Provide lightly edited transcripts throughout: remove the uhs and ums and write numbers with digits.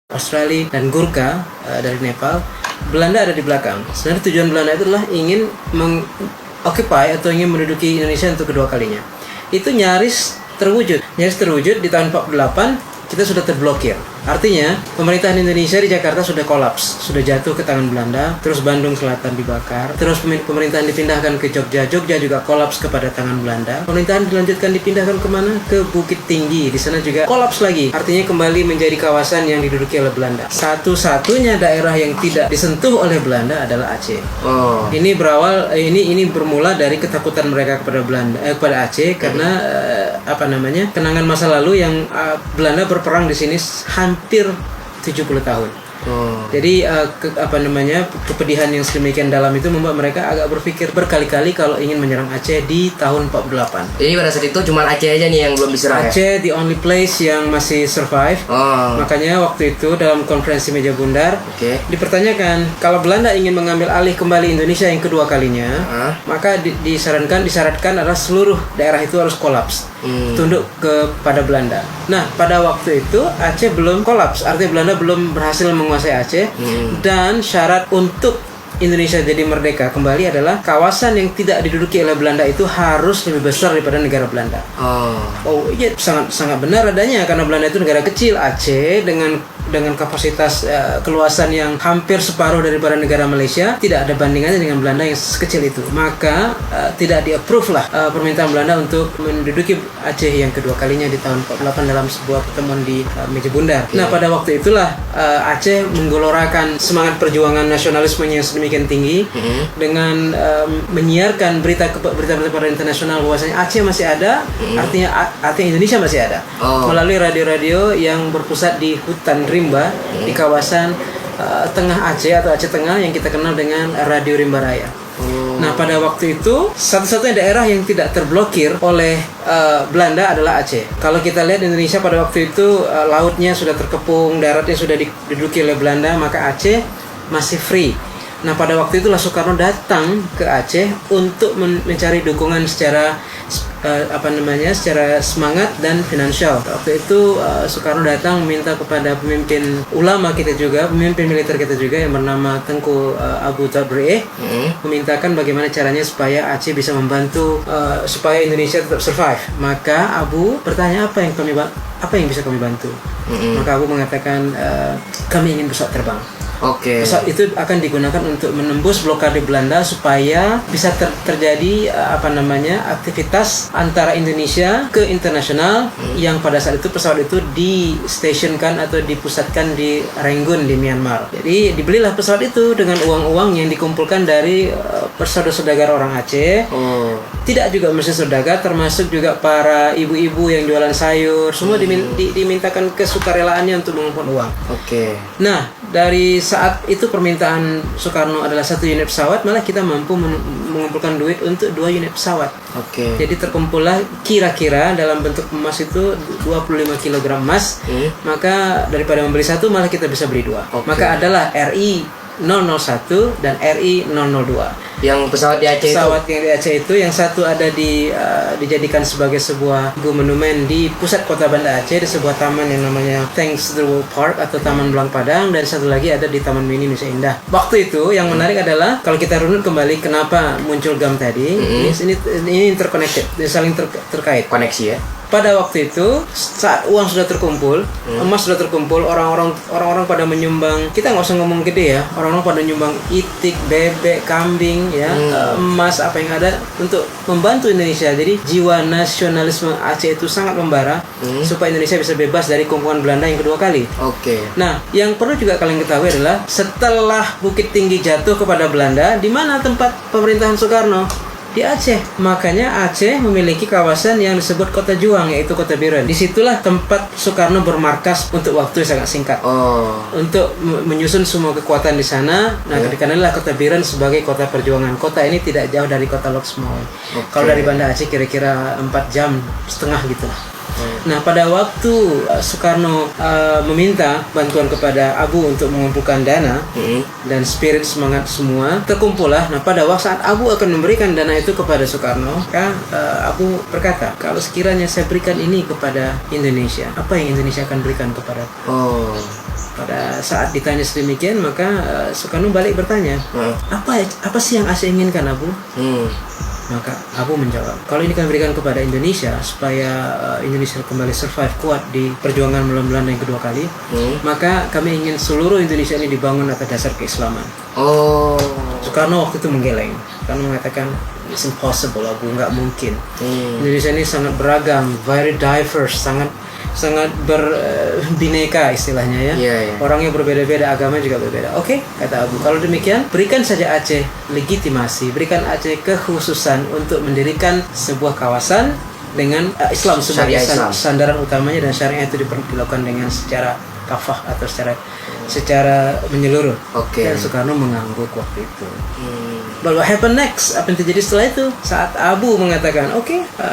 Australia dan Gurkha dari Nepal. Belanda ada di belakang. Sebenarnya tujuan Belanda itu adalah ingin occupy atau ingin menduduki Indonesia untuk kedua kalinya. Itu nyaris terwujud di tahun 48. Kita sudah terblokir. Artinya, pemerintahan Indonesia di Jakarta sudah kolaps, sudah jatuh ke tangan Belanda, terus Bandung Selatan dibakar, terus pemerintahan dipindahkan ke Jogja, Jogja juga kolaps kepada tangan Belanda. Pemerintahan dilanjutkan dipindahkan kemana? Ke Bukit Tinggi, di sana juga kolaps lagi. Artinya kembali menjadi kawasan yang diduduki oleh Belanda. Satu-satunya daerah yang tidak disentuh oleh Belanda adalah Aceh. Ini bermula dari ketakutan mereka kepada kepada Aceh karena kenangan masa lalu yang Belanda berperang di sini hampir 70 tahun. Jadi kepedihan yang sedemikian dalam itu membuat mereka agak berpikir berkali-kali kalau ingin menyerang Aceh di tahun 48. Jadi pada saat itu cuma Aceh aja nih yang belum diserang. Aceh the only place yang masih survive. Makanya waktu itu dalam konferensi meja bundar dipertanyakan kalau Belanda ingin mengambil alih kembali Indonesia yang kedua kalinya, maka disyaratkan adalah seluruh daerah itu harus kolaps, tunduk kepada Belanda. Nah, pada waktu itu Aceh belum kolaps, artinya Belanda belum berhasil menguasai Aceh, dan syarat untuk Indonesia jadi merdeka kembali adalah kawasan yang tidak diduduki oleh Belanda itu harus lebih besar daripada negara Belanda. Iya, sangat benar adanya, karena Belanda itu negara kecil. Aceh dengan kapasitas keluasan yang hampir separuh daripada negara Malaysia, tidak ada bandingannya dengan Belanda yang sekecil itu. Maka tidak di-approve lah permintaan Belanda untuk menduduki Aceh yang kedua kalinya di tahun 48 dalam sebuah pertemuan di meja bundar. Nah, pada waktu itulah Aceh menggelorakan semangat perjuangan nasionalismenya yang sedemikian tinggi dengan menyiarkan berita pada internasional bahwasanya Aceh masih ada, artinya Indonesia masih ada, melalui radio-radio yang berpusat di hutan rimba di kawasan tengah Aceh atau Aceh Tengah yang kita kenal dengan Radio Rimba Raya. Nah, pada waktu itu satu-satunya daerah yang tidak terblokir oleh Belanda adalah Aceh. Kalau kita lihat Indonesia pada waktu itu lautnya sudah terkepung, daratnya sudah diduduki oleh Belanda, maka Aceh masih free. Nah, pada waktu itulah Soekarno datang ke Aceh untuk mencari dukungan secara secara semangat dan finansial. Waktu itu Soekarno datang meminta kepada pemimpin ulama kita juga, pemimpin militer kita juga yang bernama Tengku Abu Tabri'eh, memintakan bagaimana caranya supaya Aceh bisa membantu supaya Indonesia tetap survive. Maka Abu bertanya apa yang bisa kami bantu. Maka Abu mengatakan kami ingin pesawat terbang. Pesawat itu akan digunakan untuk menembus blokade Belanda supaya bisa terjadi aktivitas antara Indonesia ke internasional, yang pada saat itu pesawat itu di-stationkan atau dipusatkan di Rangoon di Myanmar. Jadi dibelilah pesawat itu dengan uang-uang yang dikumpulkan dari saudagar orang Aceh. Tidak juga mesti saudagar, termasuk juga para ibu-ibu yang jualan sayur, semua dimintakan kesukarelaannya untuk mengumpulkan uang. Nah, dari saat itu permintaan Soekarno adalah 1 unit pesawat, malah kita mampu mengumpulkan duit untuk 2 unit pesawat. Jadi terkumpullah kira-kira dalam bentuk emas itu 25 kg emas. Maka daripada membeli 1, malah kita bisa beli 2. Maka adalah RI 001 dan RI 002. Yang pesawat di Aceh yang di Aceh itu, yang satu ada dijadikan sebagai sebuah monumen di pusat kota Banda Aceh, di sebuah taman yang namanya Thanks World Park atau Taman Belang Padang, dan satu lagi ada di Taman Mini Nusa Indah. Waktu itu yang menarik adalah kalau kita runut kembali kenapa muncul GAM tadi, ini interconnected, saling terkait. Koneksi ya. Pada waktu itu saat uang sudah terkumpul, emas sudah terkumpul, orang-orang pada menyumbang. Kita nggak usah ngomong gede ya, orang-orang pada menyumbang itik, bebek, kambing, ya, emas, apa yang ada untuk membantu Indonesia. Jadi jiwa nasionalisme Aceh itu sangat membara supaya Indonesia bisa bebas dari kumpulan Belanda yang kedua kali. Nah, yang perlu juga kalian ketahui adalah setelah Bukit Tinggi jatuh kepada Belanda, di mana tempat pemerintahan Soekarno? Di Aceh. Makanya Aceh memiliki kawasan yang disebut Kota Juang, yaitu Kota Biren. Disitulah tempat Soekarno bermarkas untuk waktu yang sangat singkat, untuk menyusun semua kekuatan di sana. Nah, dikanalah Kota Biren sebagai kota perjuangan. Kota ini tidak jauh dari Kota Lok Sumawe. Kalau dari Banda Aceh kira-kira 4,5 jam gitu. Nah, pada waktu Soekarno meminta bantuan kepada Abu untuk mengumpulkan dana dan spirit semangat semua, terkumpullah. Nah, pada waktu saat Abu akan memberikan dana itu kepada Soekarno, maka Abu berkata, kalau sekiranya saya berikan ini kepada Indonesia, apa yang Indonesia akan berikan kepada Pada saat ditanya sedemikian, maka Soekarno balik bertanya, apa sih yang Aceh inginkan, Abu? Maka Abu menjawab, kalau ini kami berikan kepada Indonesia supaya Indonesia kembali survive kuat di perjuangan melawan Belanda yang kedua kali, maka kami ingin seluruh Indonesia ini dibangun atas dasar keislaman. Soekarno waktu itu menggeleng. Soekarno mengatakan, it's impossible, Abu, nggak mungkin. Indonesia ini sangat beragam, very diverse, sangat berbineka istilahnya ya. Orangnya berbeda-beda, agama juga berbeda. Oke, kata Abu, kalau demikian berikan saja Aceh legitimasi, berikan Aceh kekhususan untuk mendirikan sebuah kawasan dengan Islam sebagai sandaran utamanya, dan syariah itu dilakukan dengan secara kafah atau secara menyeluruh. Dan Soekarno mengangguk waktu itu. But what happened next? Apa yang terjadi setelah itu? Saat Abu mengatakan,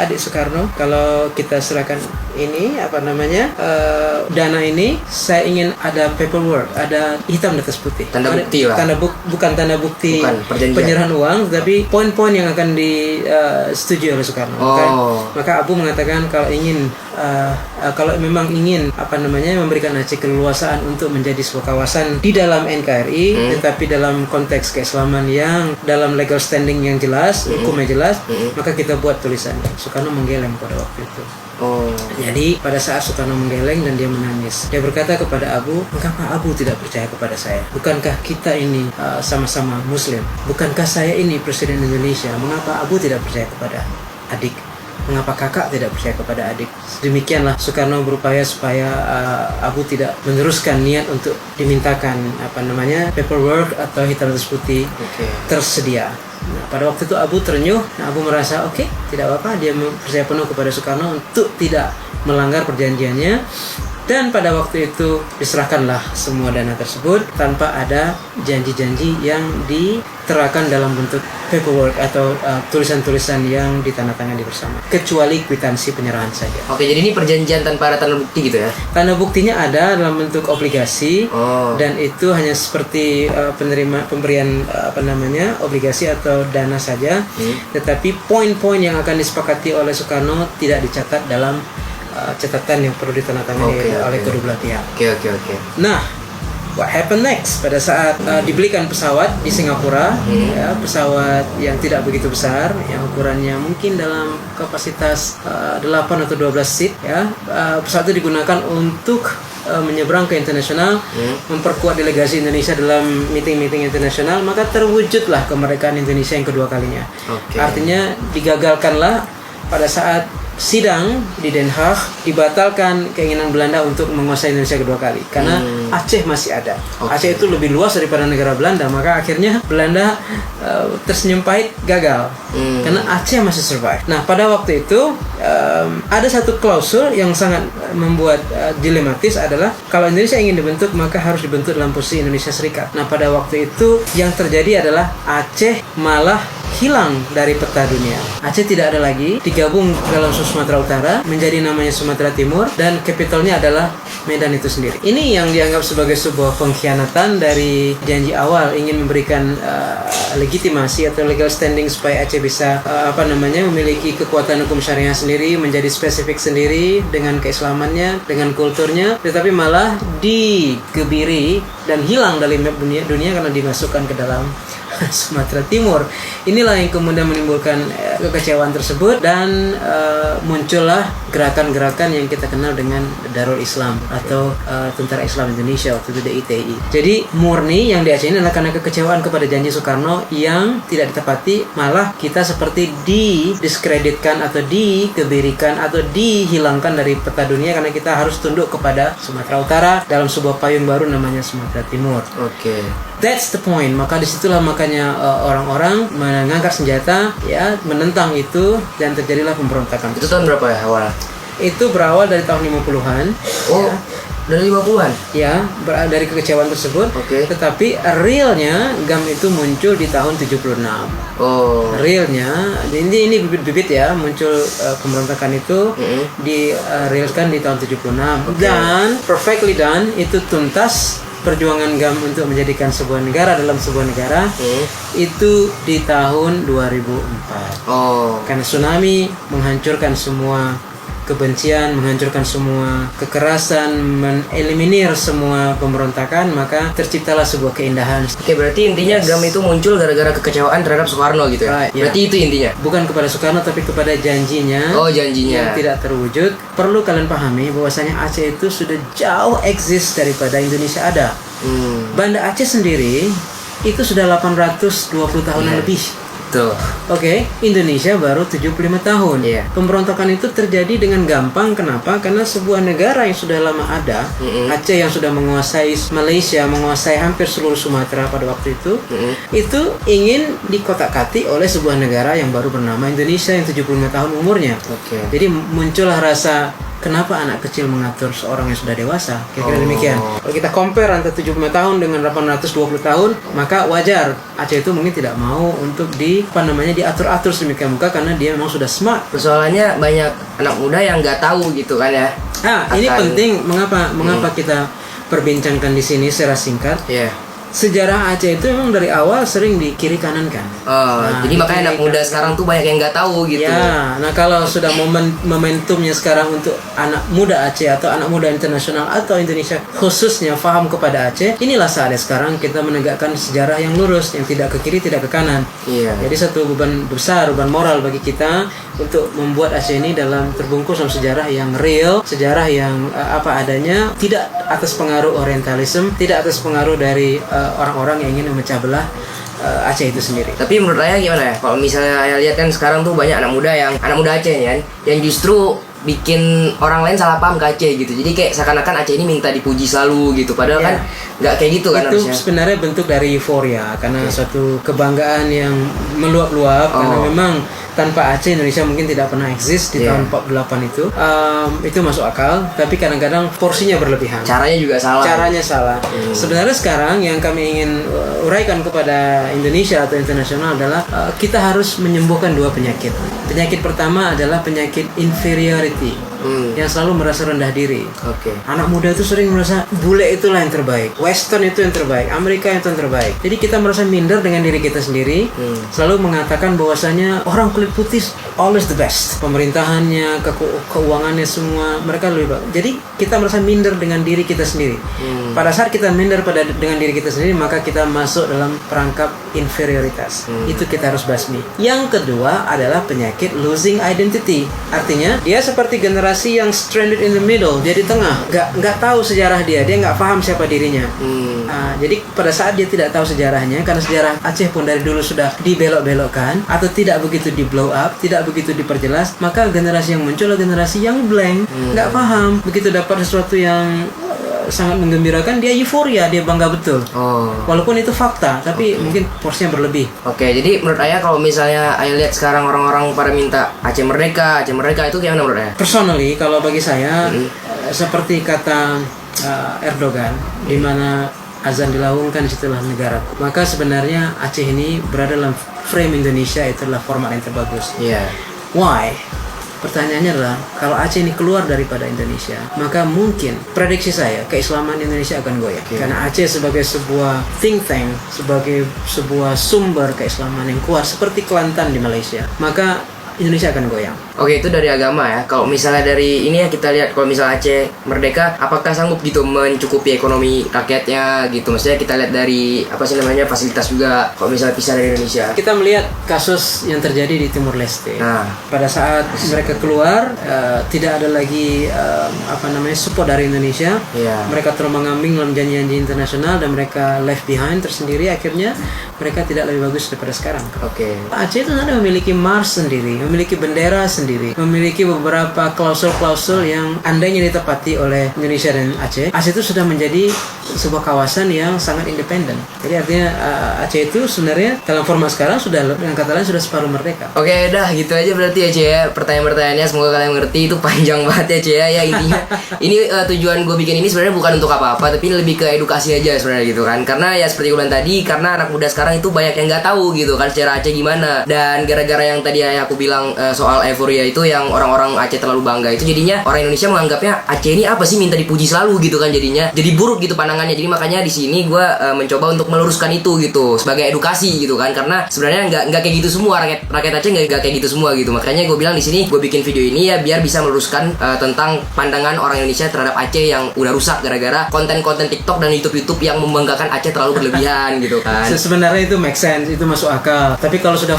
adik Soekarno, kalau kita serahkan ini dana ini, saya ingin ada paperwork, ada hitam di atas putih. Tanda bukti lah. Bukan tanda bukti penyerahan uang, tapi poin-poin yang akan disetujui oleh Soekarno. Maka Abu mengatakan kalau memang ingin memberikan Aceh keleluasaan untuk menjadi sebuah kawasan di dalam NKRI, tetapi dalam konteks keislaman yang dalam legal standing yang jelas, hukumnya jelas, maka kita buat tulisannya. Soekarno menggeleng pada waktu itu. Jadi pada saat Soekarno menggeleng dan dia menangis, dia berkata kepada Abu, mengapa Abu tidak percaya kepada saya? Bukankah kita ini sama-sama Muslim? Bukankah saya ini Presiden Indonesia? Mengapa Abu tidak percaya kepada adik? Mengapa kakak tidak percaya kepada adik? Demikianlah Soekarno berupaya supaya Abu tidak meneruskan niat untuk dimintakan paperwork atau hitam atas putih tersedia. Pada waktu itu Abu ternyuh. Abu merasa tidak apa-apa, dia percaya penuh kepada Soekarno untuk tidak melanggar perjanjiannya. Dan pada waktu itu diserahkanlah semua dana tersebut tanpa ada janji-janji yang diterapkan dalam bentuk paperwork atau tulisan-tulisan yang ditandatangani bersama, kecuali kwitansi penyerahan saja. Jadi ini perjanjian tanpa ada tanda bukti gitu ya? Tanda buktinya ada dalam bentuk obligasi, dan itu hanya seperti pemberian obligasi atau dana saja. Tetapi poin-poin yang akan disepakati oleh Soekarno tidak dicatat dalam catatan yang perlu ditandatangani oleh kedua belah pihak. Nah, what happened next? Pada saat dibelikan pesawat di Singapura, pesawat yang tidak begitu besar, yang ukurannya mungkin dalam kapasitas 8 atau 12 seat, pesawat itu digunakan untuk menyeberang ke internasional, memperkuat delegasi Indonesia dalam meeting-meeting internasional, maka terwujudlah kemerdekaan Indonesia yang kedua kalinya. Artinya digagalkanlah pada saat sidang di Den Haag, dibatalkan keinginan Belanda untuk menguasai Indonesia kedua kali karena Aceh masih ada. Aceh itu lebih luas daripada negara Belanda, maka akhirnya Belanda tersenyum pahit, gagal karena Aceh masih survive. Nah, pada waktu itu ada satu klausul yang sangat membuat dilematis, adalah kalau Indonesia ingin dibentuk maka harus dibentuk dalam posisi Indonesia Serikat. Nah, pada waktu itu yang terjadi adalah Aceh malah hilang dari peta dunia. Aceh tidak ada lagi, digabung dalam Sumatera Utara menjadi namanya Sumatera Timur, dan capitalnya adalah Medan itu sendiri. Ini yang dianggap sebagai sebuah pengkhianatan dari janji awal, ingin memberikan legitimasi atau legal standing supaya Aceh bisa memiliki kekuatan hukum syariah sendiri, menjadi spesifik sendiri dengan keislamannya, dengan kulturnya, tetapi malah dikebiri dan hilang dari map dunia karena dimasukkan ke dalam Sumatera Timur. Inilah yang kemudian menimbulkan kekecewaan tersebut, dan muncullah gerakan-gerakan yang kita kenal dengan Darul Islam atau Tentara Islam Indonesia, waktu itu DITI. Jadi murni yang di Aceh ini adalah karena kekecewaan kepada janji Soekarno yang tidak ditepati, malah kita seperti didiskreditkan atau dikebirikan atau dihilangkan dari peta dunia karena kita harus tunduk kepada Sumatera Utara dalam sebuah payung baru namanya Sumatera Timur. That's the point. Maka disitulah makanya orang-orang mengangkat senjata, menentang itu, dan terjadilah pemberontakan. Itu tahun berapa ya awal? Itu berawal dari tahun 50-an. Dari 50-an? Ya, dari kekecewaan tersebut. Tetapi realnya GAM itu muncul di tahun 76. Realnya, ini bibit-bibit ya, muncul pemberontakan itu di-realkan di tahun 76. Dan perfectly done, itu tuntas perjuangan GAM untuk menjadikan sebuah negara dalam sebuah negara itu di tahun 2004. Karena tsunami menghancurkan semua kebencian, menghancurkan semua kekerasan, mengeliminir semua pemberontakan, maka terciptalah sebuah keindahan. Oke, berarti intinya GAM itu muncul gara-gara kekecewaan terhadap Soekarno gitu ya? Berarti itu intinya? Bukan kepada Soekarno, tapi kepada janjinya. Oh, janjinya. Yang tidak terwujud. Perlu kalian pahami bahwasanya Aceh itu sudah jauh eksis daripada Indonesia ada. Banda Aceh sendiri itu sudah 820 tahunan lebih. Tuh. Oke, Indonesia baru 75 tahun. Pemberontakan itu terjadi dengan gampang. Kenapa? Karena sebuah negara yang sudah lama ada, Aceh yang sudah menguasai Malaysia, menguasai hampir seluruh Sumatera pada waktu itu ingin dikotak-katik oleh sebuah negara yang baru bernama Indonesia yang 75 tahun umurnya. Jadi muncullah rasa, kenapa anak kecil mengatur seorang yang sudah dewasa? Kira-kira demikian. Kalau kita compare antara 75 tahun dengan 820 tahun, maka wajar Aceh itu mungkin tidak mau untuk diatur-atur sedemikian rupa karena dia memang sudah smart. Persoalannya banyak anak muda yang nggak tahu gitu kan ya. Ini penting. Mengapa kita perbincangkan di sini secara singkat? Sejarah Aceh itu memang dari awal sering di kiri kanan kan. Jadi makanya anak muda sekarang tuh banyak yang nggak tahu gitu. Nah kalau sudah momentumnya sekarang untuk anak muda Aceh atau anak muda internasional atau Indonesia khususnya paham kepada Aceh, inilah saatnya sekarang kita menegakkan sejarah yang lurus, yang tidak ke kiri tidak ke kanan. Jadi satu beban besar, beban moral bagi kita untuk membuat Aceh ini terbungkus dalam sejarah yang real, sejarah yang apa adanya, tidak atas pengaruh orientalisme, tidak atas pengaruh dari orang-orang yang ingin memecah belah Aceh itu sendiri. Tapi menurut Ayah gimana ya? Kalau misalnya Ayah lihat kan sekarang tuh banyak anak muda Aceh kan, yang justru bikin orang lain salah paham ke Aceh gitu. Jadi kayak seakan-akan Aceh ini minta dipuji selalu gitu. Padahal kan nggak kayak gitu kan harusnya. Itu sebenarnya bentuk dari euforia karena suatu kebanggaan yang meluap-luap karena memang tanpa Aceh Indonesia mungkin tidak pernah eksis di tahun 48 itu. Itu masuk akal, tapi kadang-kadang porsinya berlebihan. Caranya juga salah. Caranya salah. Sebenarnya sekarang yang kami ingin uraikan kepada Indonesia atau internasional adalah kita harus menyembuhkan dua penyakit. Penyakit pertama adalah penyakit inferiority. Yang selalu merasa rendah diri. Anak muda itu sering merasa bule itulah yang terbaik, Western itu yang terbaik, Amerika itu yang terbaik. Jadi kita merasa minder dengan diri kita sendiri. Selalu mengatakan bahwasanya orang kulit putih always the best. Pemerintahannya, keuangannya semua mereka lebih baik. Jadi kita merasa minder dengan diri kita sendiri. Pada saat kita minder dengan diri kita sendiri, maka kita masuk dalam perangkap inferioritas. Itu kita harus basmi. Yang kedua adalah penyakit losing identity. Artinya dia seperti generasi yang stranded in the middle, dia di tengah, nggak tahu sejarah dia nggak paham siapa dirinya. Jadi pada saat dia tidak tahu sejarahnya, karena sejarah Aceh pun dari dulu sudah dibelok-belokkan atau tidak begitu di blow up, tidak begitu diperjelas, maka generasi yang muncul adalah generasi yang blank, nggak paham. Begitu dapat sesuatu yang sangat menggembirakan, dia euforia, dia bangga betul. Walaupun itu fakta, tapi mungkin porsinya berlebih. Jadi menurut Ayah kalau misalnya Ayah lihat sekarang orang-orang pada minta Aceh merdeka itu gimana menurut Ayah? Personally, kalau bagi saya seperti kata Erdogan, di mana azan dilaungkan disitulah negara. Maka sebenarnya Aceh ini berada dalam frame Indonesia, itu adalah format yang terbagus. Why? Pertanyaannya adalah, kalau Aceh ini keluar daripada Indonesia, maka mungkin prediksi saya keislaman Indonesia akan goyah. Karena Aceh sebagai sebuah think tank, sebagai sebuah sumber keislaman yang kuat seperti Kelantan di Malaysia, maka Indonesia akan goyang. Itu dari agama ya. Kalau misalnya dari ini ya, kita lihat kalau misalnya Aceh merdeka, apakah sanggup gitu mencukupi ekonomi rakyatnya gitu. Maksudnya kita lihat dari fasilitas juga kalau misalnya pisah dari Indonesia. Kita melihat kasus yang terjadi di Timur Leste. Pada saat mereka keluar, tidak ada lagi support dari Indonesia. Mereka terombang-ambing dalam janji-janji internasional dan mereka left behind tersendiri. Akhirnya mereka tidak lebih bagus daripada sekarang. Aceh itu sebenarnya memiliki Mars sendiri, memiliki bendera sendiri, memiliki beberapa klausul-klausul yang andainya ditepati oleh Indonesia dan Aceh itu sudah menjadi sebuah kawasan yang sangat independen. Jadi artinya Aceh itu sebenarnya dalam format sekarang sudah, dengan kata lain, sudah separuh merdeka. Dah gitu aja berarti ya Ceh ya. Pertanyaan-pertanyaannya semoga kalian mengerti, itu panjang banget ya Ceh ya. Intinya ini tujuan gue bikin ini sebenarnya bukan untuk apa-apa, tapi lebih ke edukasi aja sebenarnya gitu kan. Karena ya seperti gue bilang tadi, karena anak muda sekarang itu banyak yang nggak tahu gitu kan secara Aceh gimana. Dan gara-gara yang tadi aku bilang soal euforia ya, itu yang orang-orang Aceh terlalu bangga. Itu jadinya orang Indonesia menganggapnya Aceh ini apa sih, minta dipuji selalu gitu kan, jadinya jadi buruk gitu pandangannya. Jadi makanya di sini gue mencoba untuk meluruskan itu gitu sebagai edukasi gitu kan, karena sebenarnya nggak kayak gitu semua, rakyat Aceh nggak kayak gitu semua gitu. Makanya gue bilang di sini gue bikin video ini ya biar bisa meluruskan tentang pandangan orang Indonesia terhadap Aceh yang udah rusak gara-gara konten-konten TikTok dan YouTube yang membanggakan Aceh terlalu berlebihan gitu kan. Sebenarnya itu make sense, itu masuk akal. Tapi kalau sudah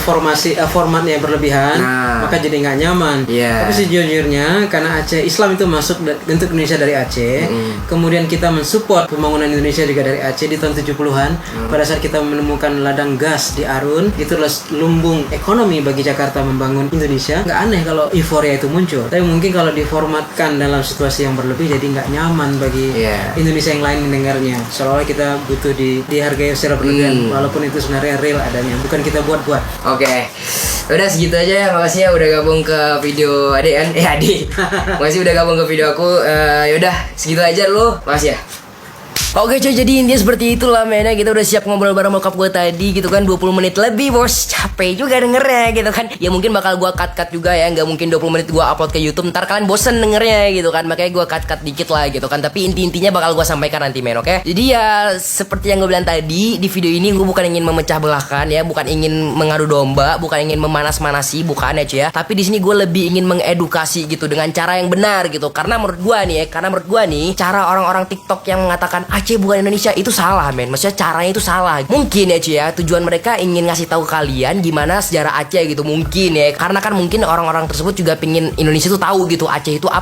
formatnya berlebihan, maka jadi nggak nyaman. Tapi sejujurnya karena Aceh Islam itu masuk bentuk Indonesia dari Aceh, kemudian kita mensupport pembangunan Indonesia juga dari Aceh di tahun 70-an. Pada saat kita menemukan ladang gas di Arun, itu adalah lumbung ekonomi bagi Jakarta membangun Indonesia. Nggak aneh kalau euforia itu muncul. Tapi mungkin kalau diformatkan dalam situasi yang berlebih, jadi nggak nyaman bagi Indonesia yang lain mendengarnya. Seolah-olah kita butuh dihargai secara berlebihan, walaupun itu sebenarnya real adanya, bukan kita buat-buat. Oke. Udah segitu aja ya, makasih ya udah gabung ke video Ade kan? Ade. Makasih udah gabung ke video aku. Yaudah segitu aja dulu. Makasih ya. Oke coy, jadi intinya seperti itulah mainnya. Kita udah siap ngobrol bareng bokap gue tadi gitu kan, 20 menit lebih bos. Capek juga dengernya gitu kan. Ya mungkin bakal gue cut juga ya, nggak mungkin 20 menit gue upload ke YouTube, ntar kalian bosen dengernya gitu kan. Makanya gue cut dikit lah gitu kan. Tapi intinya bakal gue sampaikan nanti men, oke? Jadi ya seperti yang gue bilang tadi, di video ini gue bukan ingin memecah belahkan ya, bukan ingin mengadu domba, bukan ingin memanas-manasi, bukan ya cuy ya. Tapi di sini gue lebih ingin mengedukasi gitu dengan cara yang benar gitu. Karena menurut gue nih, cara orang-orang TikTok yang mengatakan Aceh bukan Indonesia itu salah men. Maksudnya caranya itu salah. Mungkin ya cuy ya, tujuan mereka ingin ngasih tahu kalian gimana sejarah Aceh gitu, mungkin ya. Karena kan mungkin orang-orang tersebut juga pingin Indonesia tuh tahu gitu Aceh itu